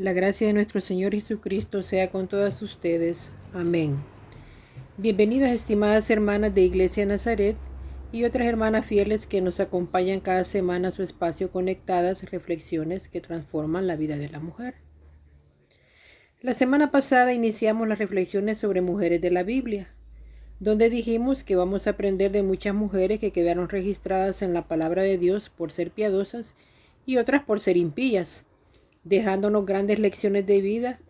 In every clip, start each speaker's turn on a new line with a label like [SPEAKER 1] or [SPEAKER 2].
[SPEAKER 1] La gracia de nuestro Señor Jesucristo sea con todas ustedes. Amén. Bienvenidas, estimadas hermanas de Iglesia Nazaret y otras hermanas fieles que nos acompañan cada semana a su espacio Conectadas, reflexiones que transforman la vida de la mujer. La semana pasada iniciamos las reflexiones sobre mujeres de la Biblia, donde dijimos que vamos a aprender de muchas mujeres que quedaron registradas en la palabra de Dios por ser piadosas y otras por ser impías, dejándonos grandes lecciones de vida,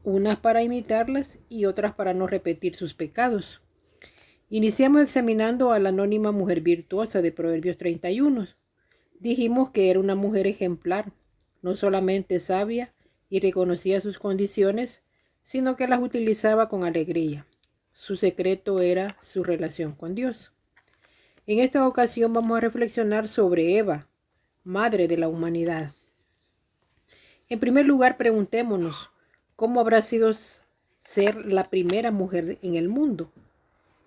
[SPEAKER 1] unas para imitarlas y otras para no repetir sus pecados. Iniciamos examinando a la anónima mujer virtuosa de Proverbios 31. Dijimos que era una mujer ejemplar, no solamente sabia y reconocía sus condiciones, sino que las utilizaba con alegría. Su secreto era su relación con Dios. En esta ocasión vamos a reflexionar sobre Eva, madre de la humanidad. En primer lugar, preguntémonos, ¿cómo habrá sido ser la primera mujer en el mundo?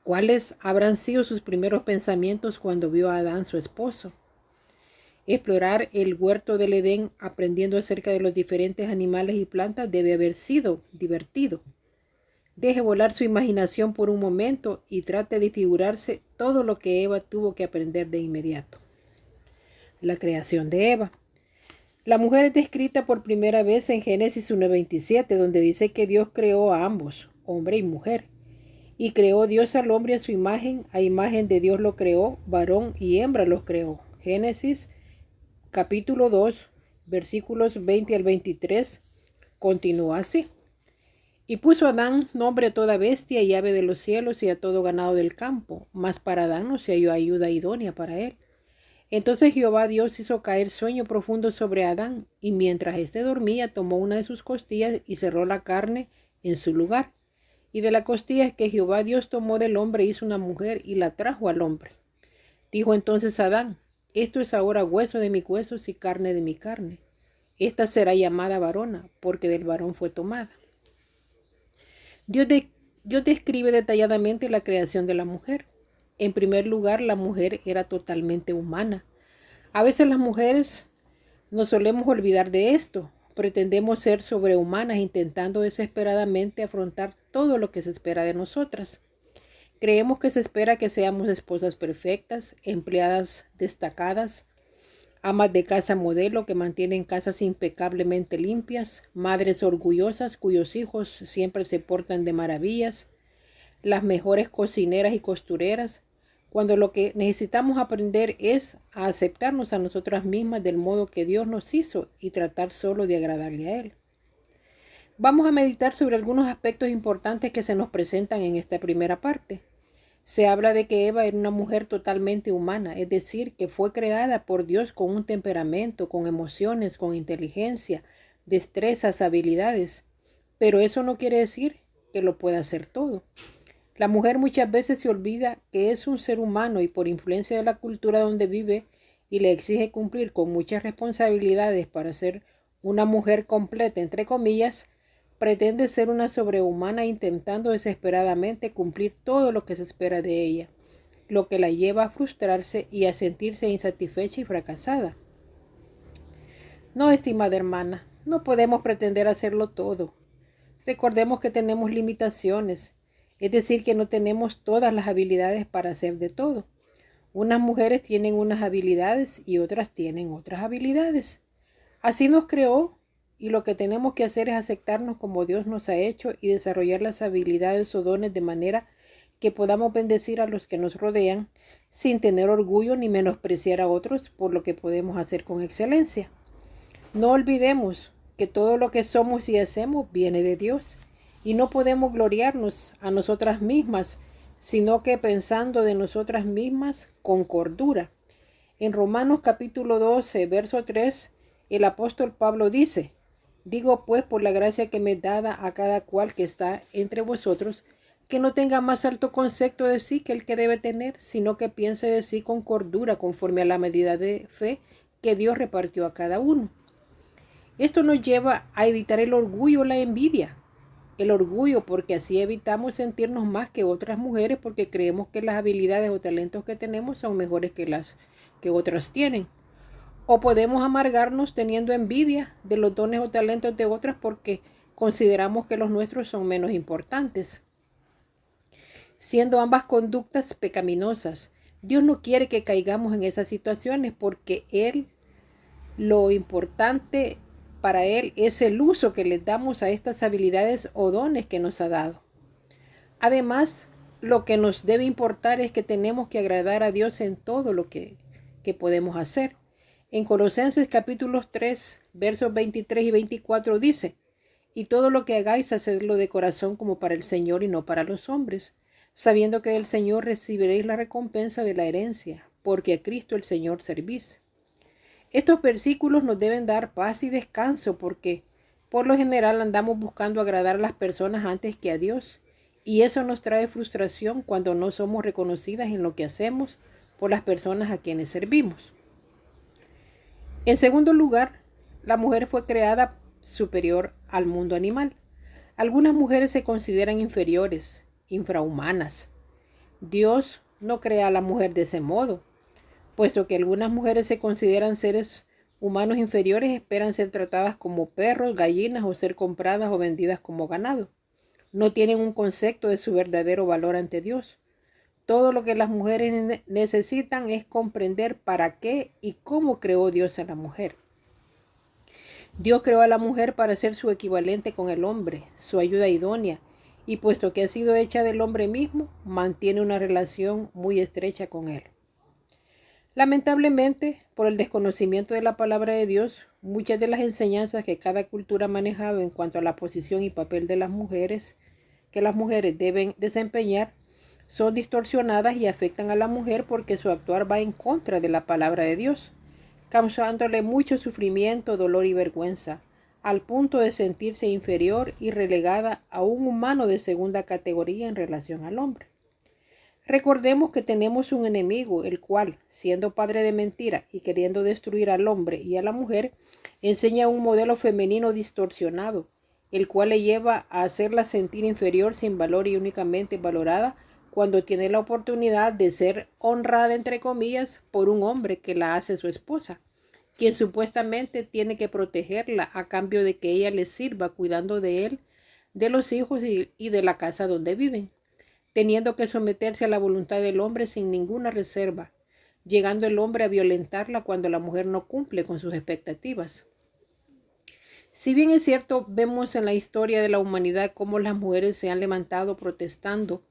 [SPEAKER 1] ¿Cuáles habrán sido sus primeros pensamientos cuando vio a Adán, su esposo? Explorar el huerto del Edén aprendiendo acerca de los diferentes animales y plantas debe haber sido divertido. Deje volar su imaginación por un momento y trate de figurarse todo lo que Eva tuvo que aprender de inmediato. La creación de Eva. La mujer es descrita por primera vez en Génesis 1:27, donde dice que Dios creó a ambos, hombre y mujer. Y creó Dios al hombre a imagen de Dios lo creó, varón y hembra los creó. Génesis capítulo 2, versículos 20 al 23, continúa así. Y puso Adán nombre a toda bestia y ave de los cielos y a todo ganado del campo, mas para Adán no se halló ayuda idónea para él. Entonces Jehová Dios hizo caer sueño profundo sobre Adán, y mientras éste dormía, tomó una de sus costillas y cerró la carne en su lugar. Y de la costilla que Jehová Dios tomó del hombre hizo una mujer y la trajo al hombre. Dijo entonces Adán, esto es ahora hueso de mis huesos y carne de mi carne. Esta será llamada varona, porque del varón fue tomada. Dios describe detalladamente la creación de la mujer. En primer lugar, la mujer era totalmente humana. A veces las mujeres nos solemos olvidar de esto. Pretendemos ser sobrehumanas intentando desesperadamente afrontar todo lo que se espera de nosotras. Creemos que se espera que seamos esposas perfectas, empleadas destacadas, amas de casa modelo que mantienen casas impecablemente limpias, madres orgullosas cuyos hijos siempre se portan de maravillas, las mejores cocineras y costureras, cuando lo que necesitamos aprender es a aceptarnos a nosotras mismas del modo que Dios nos hizo y tratar solo de agradarle a Él. Vamos a meditar sobre algunos aspectos importantes que se nos presentan en esta primera parte. Se habla de que Eva era una mujer totalmente humana, es decir, que fue creada por Dios con un temperamento, con emociones, con inteligencia, destrezas, habilidades. Pero eso no quiere decir que lo pueda hacer todo. La mujer muchas veces se olvida que es un ser humano y por influencia de la cultura donde vive y le exige cumplir con muchas responsabilidades para ser una mujer completa, entre comillas, pretende ser una sobrehumana intentando desesperadamente cumplir todo lo que se espera de ella, lo que la lleva a frustrarse y a sentirse insatisfecha y fracasada. No, estimada hermana, no podemos pretender hacerlo todo. Recordemos que tenemos limitaciones. Es decir, que no tenemos todas las habilidades para hacer de todo. Unas mujeres tienen unas habilidades y otras tienen otras habilidades. Así nos creó y lo que tenemos que hacer es aceptarnos como Dios nos ha hecho y desarrollar las habilidades o dones de manera que podamos bendecir a los que nos rodean sin tener orgullo ni menospreciar a otros por lo que podemos hacer con excelencia. No olvidemos que todo lo que somos y hacemos viene de Dios. Y no podemos gloriarnos a nosotras mismas, sino que pensando de nosotras mismas con cordura. En Romanos capítulo 12, verso 3, el apóstol Pablo dice, digo pues por la gracia que me es dada a cada cual que está entre vosotros, que no tenga más alto concepto de sí que el que debe tener, sino que piense de sí con cordura conforme a la medida de fe que Dios repartió a cada uno. Esto nos lleva a evitar el orgullo o la envidia. El orgullo porque así evitamos sentirnos más que otras mujeres porque creemos que las habilidades o talentos que tenemos son mejores que las que otras tienen. O podemos amargarnos teniendo envidia de los dones o talentos de otras porque consideramos que los nuestros son menos importantes, siendo ambas conductas pecaminosas. Dios no quiere que caigamos en esas situaciones porque lo importante para Él es el uso que le damos a estas habilidades o dones que nos ha dado. Además, lo que nos debe importar es que tenemos que agradar a Dios en todo lo que podemos hacer. En Colosenses capítulo 3, versos 23 y 24 dice: y todo lo que hagáis, hacedlo de corazón como para el Señor y no para los hombres, sabiendo que del Señor recibiréis la recompensa de la herencia, porque a Cristo el Señor servís. Estos versículos nos deben dar paz y descanso porque por lo general andamos buscando agradar a las personas antes que a Dios, y eso nos trae frustración cuando no somos reconocidas en lo que hacemos por las personas a quienes servimos. En segundo lugar, la mujer fue creada superior al mundo animal. Algunas mujeres se consideran inferiores, infrahumanas. Dios no crea a la mujer de ese modo, puesto que algunas mujeres se consideran seres humanos inferiores, esperan ser tratadas como perros, gallinas o ser compradas o vendidas como ganado. No tienen un concepto de su verdadero valor ante Dios. Todo lo que las mujeres necesitan es comprender para qué y cómo creó Dios a la mujer. Dios creó a la mujer para ser su equivalente con el hombre, su ayuda idónea, y puesto que ha sido hecha del hombre mismo, mantiene una relación muy estrecha con él. Lamentablemente, por el desconocimiento de la palabra de Dios, muchas de las enseñanzas que cada cultura ha manejado en cuanto a la posición y papel de las mujeres, que las mujeres deben desempeñar, son distorsionadas y afectan a la mujer porque su actuar va en contra de la palabra de Dios, causándole mucho sufrimiento, dolor y vergüenza, al punto de sentirse inferior y relegada a un humano de segunda categoría en relación al hombre. Recordemos que tenemos un enemigo, el cual, siendo padre de mentira y queriendo destruir al hombre y a la mujer, enseña un modelo femenino distorsionado, el cual le lleva a hacerla sentir inferior, sin valor y únicamente valorada cuando tiene la oportunidad de ser honrada, entre comillas, por un hombre que la hace su esposa, quien supuestamente tiene que protegerla a cambio de que ella le sirva cuidando de él, de los hijos y de la casa donde viven, teniendo que someterse a la voluntad del hombre sin ninguna reserva, llegando el hombre a violentarla cuando la mujer no cumple con sus expectativas. Si bien es cierto, vemos en la historia de la humanidad cómo las mujeres se han levantado protestando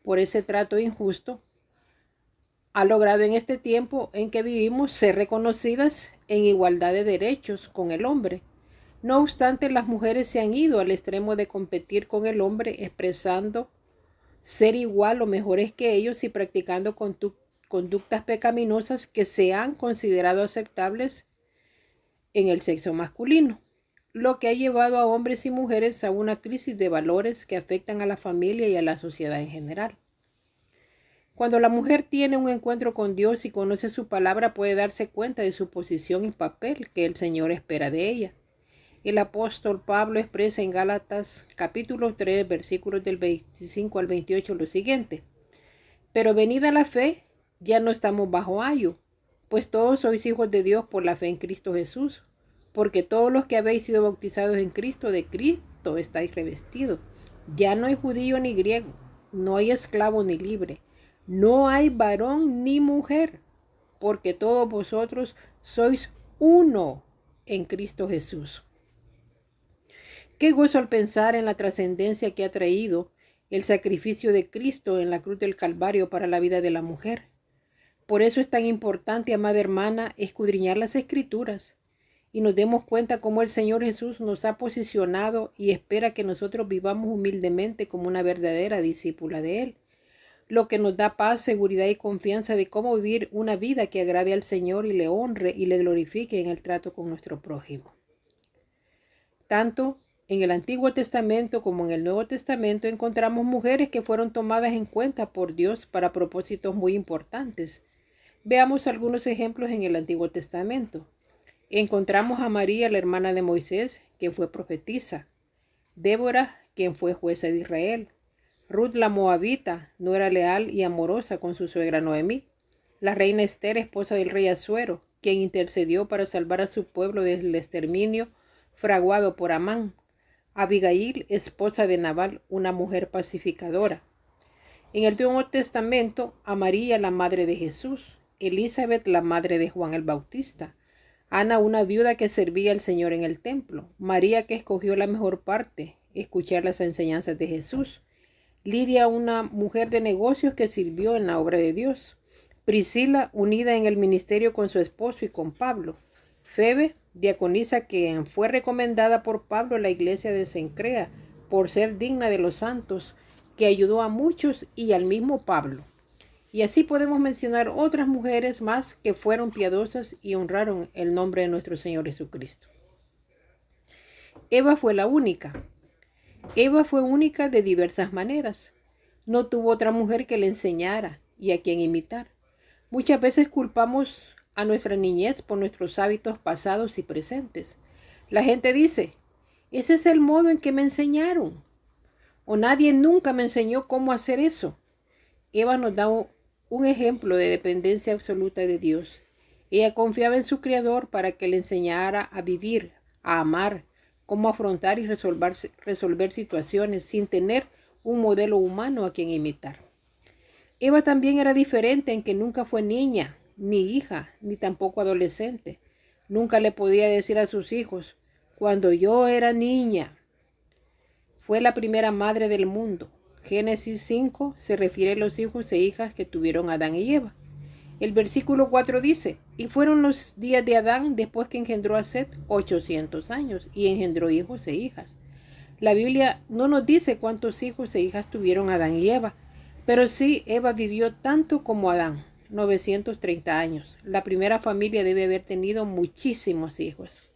[SPEAKER 1] por ese trato injusto, ha logrado en este tiempo en que vivimos ser reconocidas en igualdad de derechos con el hombre. No obstante, las mujeres se han ido al extremo de competir con el hombre, expresando ser igual o mejores que ellos y practicando conductas pecaminosas que se han considerado aceptables en el sexo masculino, lo que ha llevado a hombres y mujeres a una crisis de valores que afectan a la familia y a la sociedad en general. Cuando la mujer tiene un encuentro con Dios y conoce su palabra, puede darse cuenta de su posición y papel que el Señor espera de ella. El apóstol Pablo expresa en Gálatas capítulo 3, versículos del 25 al 28 lo siguiente: pero venida la fe, ya no estamos bajo ayo, pues todos sois hijos de Dios por la fe en Cristo Jesús, porque todos los que habéis sido bautizados en Cristo, de Cristo estáis revestidos. Ya no hay judío ni griego, no hay esclavo ni libre, no hay varón ni mujer, porque todos vosotros sois uno en Cristo Jesús. Qué gozo al pensar en la trascendencia que ha traído el sacrificio de Cristo en la cruz del Calvario para la vida de la mujer. Por eso es tan importante, amada hermana, escudriñar las Escrituras y nos demos cuenta cómo el Señor Jesús nos ha posicionado y espera que nosotros vivamos humildemente como una verdadera discípula de Él, lo que nos da paz, seguridad y confianza de cómo vivir una vida que agrade al Señor y le honre y le glorifique en el trato con nuestro prójimo. Tanto en el Antiguo Testamento como en el Nuevo Testamento encontramos mujeres que fueron tomadas en cuenta por Dios para propósitos muy importantes. Veamos algunos ejemplos en el Antiguo Testamento. Encontramos a María, la hermana de Moisés, quien fue profetisa; Débora, quien fue jueza de Israel; Ruth la moabita, no era leal y amorosa con su suegra Noemí; la reina Esther, esposa del rey Asuero; quien intercedió para salvar a su pueblo del exterminio fraguado por Amán. Abigail, esposa de Nabal, una mujer pacificadora. En el Nuevo Testamento, a María, la madre de Jesús, Elizabeth, la madre de Juan el Bautista, Ana, una viuda que servía al Señor en el templo, María, que escogió la mejor parte, escuchar las enseñanzas de Jesús, Lidia, una mujer de negocios que sirvió en la obra de Dios, Priscila, unida en el ministerio con su esposo y con Pablo, Febe, diaconisa que fue recomendada por Pablo a la iglesia de Cencrea por ser digna de los santos, que ayudó a muchos y al mismo Pablo. Y así podemos mencionar otras mujeres más que fueron piadosas y honraron el nombre de nuestro Señor Jesucristo. Eva fue la única. Eva fue única de diversas maneras. No tuvo otra mujer que le enseñara y a quien imitar. Muchas veces culpamos a nuestra niñez por nuestros hábitos pasados y presentes. La gente dice, ese es el modo en que me enseñaron. O nadie nunca me enseñó cómo hacer eso. Eva nos da un ejemplo de dependencia absoluta de Dios. Ella confiaba en su Creador para que le enseñara a vivir, a amar, cómo afrontar y resolver situaciones sin tener un modelo humano a quien imitar. Eva también era diferente en que nunca fue niña, ni hija, ni tampoco adolescente. Nunca le podía decir a sus hijos, cuando yo era niña. Fue la primera madre del mundo. Génesis 5 se refiere a los hijos e hijas que tuvieron Adán y Eva. El versículo 4 dice, y fueron los días de Adán después que engendró a Set 800 años y engendró hijos e hijas. La Biblia no nos dice cuántos hijos e hijas tuvieron Adán y Eva, pero sí Eva vivió tanto como Adán, 930 años. La primera familia debe haber tenido muchísimos hijos.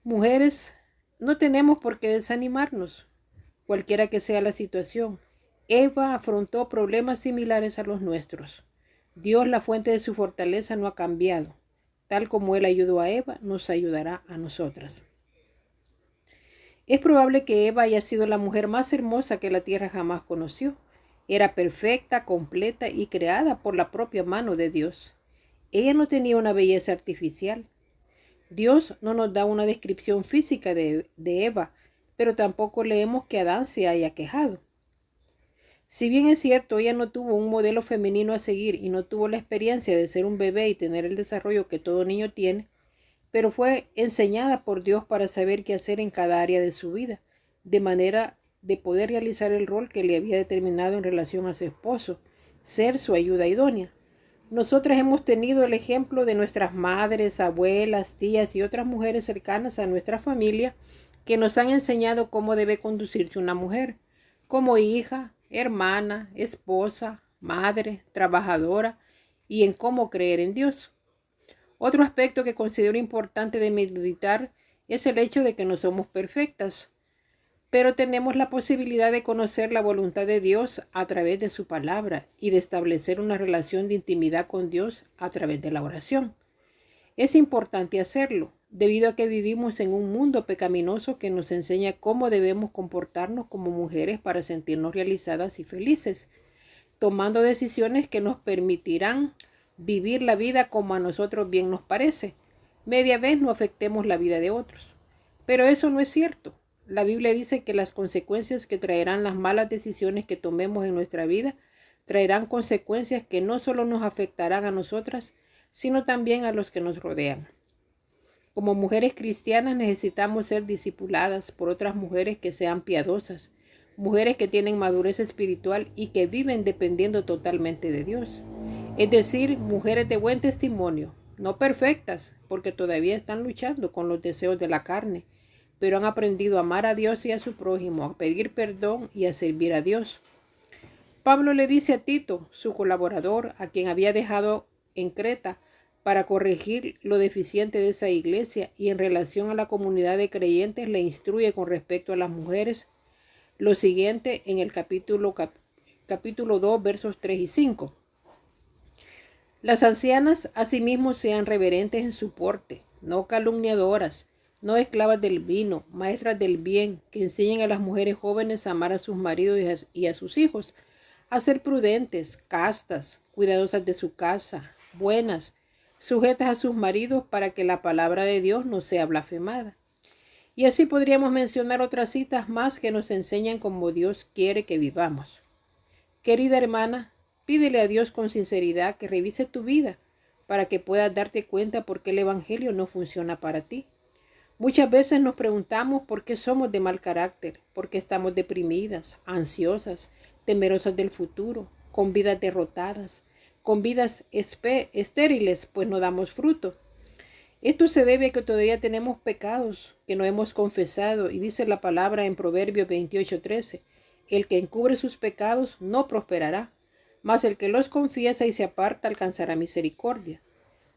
[SPEAKER 1] Mujeres, no tenemos por qué desanimarnos, cualquiera que sea la situación. Eva afrontó problemas similares a los nuestros. Dios, la fuente de su fortaleza, no ha cambiado. Tal como Él ayudó a Eva, nos ayudará a nosotras. Es probable que Eva haya sido la mujer más hermosa que la tierra jamás conoció. Era perfecta, completa y creada por la propia mano de Dios. Ella no tenía una belleza artificial. Dios no nos da una descripción física de Eva, pero tampoco leemos que Adán se haya quejado. Si bien es cierto, ella no tuvo un modelo femenino a seguir y no tuvo la experiencia de ser un bebé y tener el desarrollo que todo niño tiene, pero fue enseñada por Dios para saber qué hacer en cada área de su vida, de manera de poder realizar el rol que le había determinado en relación a su esposo, ser su ayuda idónea. Nosotras hemos tenido el ejemplo de nuestras madres, abuelas, tías y otras mujeres cercanas a nuestra familia que nos han enseñado cómo debe conducirse una mujer, como hija, hermana, esposa, madre, trabajadora y en cómo creer en Dios. Otro aspecto que considero importante de meditar es el hecho de que no somos perfectas, pero tenemos la posibilidad de conocer la voluntad de Dios a través de su palabra y de establecer una relación de intimidad con Dios a través de la oración. Es importante hacerlo, debido a que vivimos en un mundo pecaminoso que nos enseña cómo debemos comportarnos como mujeres para sentirnos realizadas y felices, tomando decisiones que nos permitirán vivir la vida como a nosotros bien nos parece. Media vez no afectemos la vida de otros. Pero eso no es cierto. La Biblia dice que las consecuencias que traerán las malas decisiones que tomemos en nuestra vida traerán consecuencias que no solo nos afectarán a nosotras, sino también a los que nos rodean. Como mujeres cristianas necesitamos ser discipuladas por otras mujeres que sean piadosas, mujeres que tienen madurez espiritual y que viven dependiendo totalmente de Dios. Es decir, mujeres de buen testimonio, no perfectas, porque todavía están luchando con los deseos de la carne, pero han aprendido a amar a Dios y a su prójimo, a pedir perdón y a servir a Dios. Pablo le dice a Tito, su colaborador, a quien había dejado en Creta, para corregir lo deficiente de esa iglesia y en relación a la comunidad de creyentes le instruye con respecto a las mujeres lo siguiente en el capítulo 2, versos 3 y 5. Las ancianas asimismo sean reverentes en su porte, no calumniadoras, no esclavas del vino, maestras del bien, que enseñen a las mujeres jóvenes a amar a sus maridos y a sus hijos, a ser prudentes, castas, cuidadosas de su casa, buenas, sujetas a sus maridos para que la palabra de Dios no sea blasfemada. Y así podríamos mencionar otras citas más que nos enseñan cómo Dios quiere que vivamos. Querida hermana, pídele a Dios con sinceridad que revise tu vida para que puedas darte cuenta por qué el Evangelio no funciona para ti. Muchas veces nos preguntamos por qué somos de mal carácter, por qué estamos deprimidas, ansiosas, temerosas del futuro, con vidas derrotadas, con vidas estériles, pues no damos fruto. Esto se debe a que todavía tenemos pecados que no hemos confesado, y dice la palabra en Proverbios 28:13, el que encubre sus pecados no prosperará, mas el que los confiesa y se aparta alcanzará misericordia.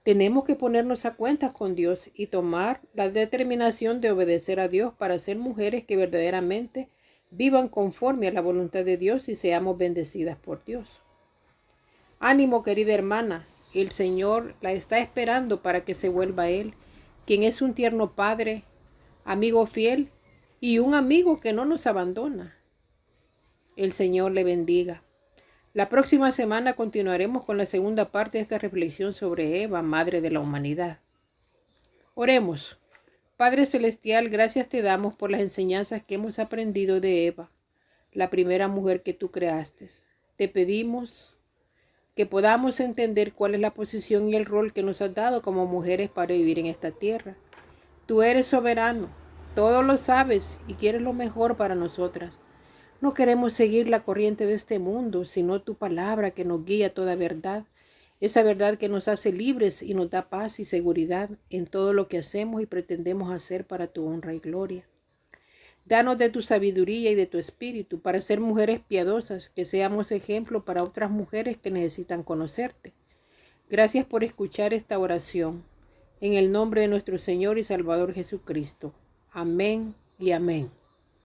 [SPEAKER 1] Tenemos que ponernos a cuentas con Dios y tomar la determinación de obedecer a Dios para ser mujeres que verdaderamente vivan conforme a la voluntad de Dios y seamos bendecidas por Dios. Ánimo, querida hermana, el Señor la está esperando para que se vuelva a Él, quien es un tierno Padre, amigo fiel y un amigo que no nos abandona. El Señor le bendiga. La próxima semana continuaremos con la segunda parte de esta reflexión sobre Eva, madre de la humanidad. Oremos. Padre Celestial, gracias te damos por las enseñanzas que hemos aprendido de Eva, la primera mujer que tú creaste. Te pedimos que podamos entender cuál es la posición y el rol que nos has dado como mujeres para vivir en esta tierra. Tú eres soberano, todo lo sabes y quieres lo mejor para nosotras. No queremos seguir la corriente de este mundo, sino tu palabra que nos guía a toda verdad, esa verdad que nos hace libres y nos da paz y seguridad en todo lo que hacemos y pretendemos hacer para tu honra y gloria. Danos de tu sabiduría y de tu espíritu para ser mujeres piadosas, que seamos ejemplo para otras mujeres que necesitan conocerte. Gracias por escuchar esta oración. En el nombre de nuestro Señor y Salvador Jesucristo. Amén y amén.